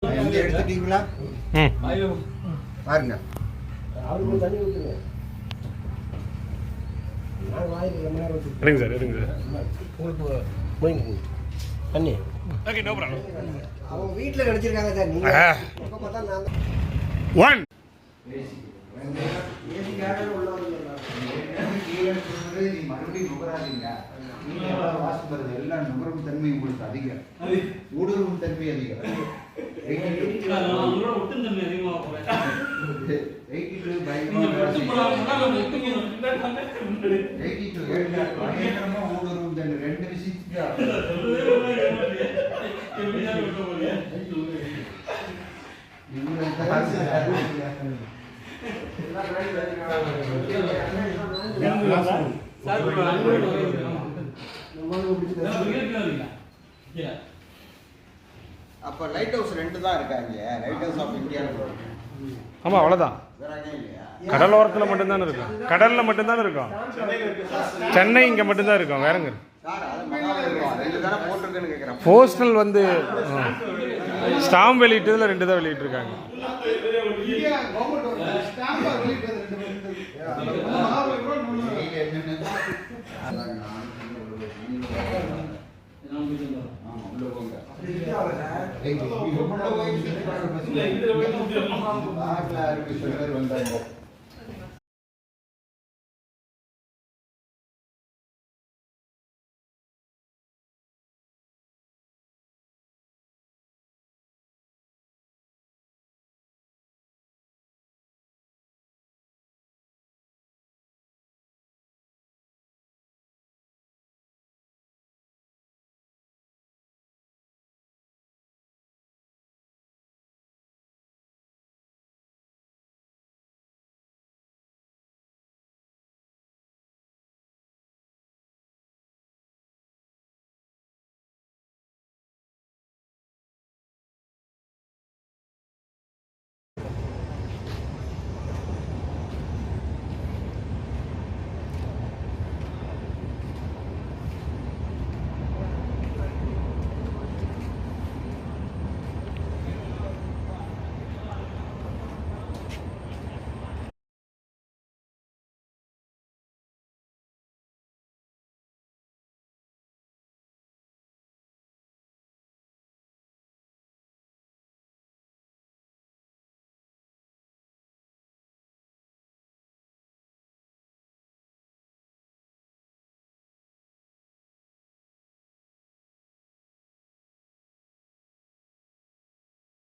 எடுத்துட்டீங்களா? பாருங்க. எடுங்க சார், எடுங்க சார். உங்களுக்கு தண்ணி ஓகே, நோ ப்ராப்ளம். அவங்க வீட்டில் நினச்சிருக்காங்க சார். நீங்கள் எப்போ பார்த்தா நான் ஒன் மறுபடியும் நுகராதீங்க. வாசிப்பது எல்லாம் நுகரும் தன்மை உங்களுக்கு அதிகம், ஊடுருவும் தன்மை அதிகம். ஊடுருவும் தன்மை ரெண்டு விஷயத்துக்கு அப்ப லைட் ஹவுஸ் ரெண்டு தான் இருக்காங்க. Lighthouse of India. ஆமாம், அவ்வளோதான். கடலோரத்தில் மட்டும்தானே இருக்கும். கடலில் மட்டும்தானே இருக்கும். சென்னை இங்கே மட்டும்தான் இருக்கும். வேறங்க போஸ்டல் வந்து ஸ்டாம்ப் வெளியிட்டதில் ரெண்டு தான் வெளியிட்டிருக்காங்க. வந்தாங்க.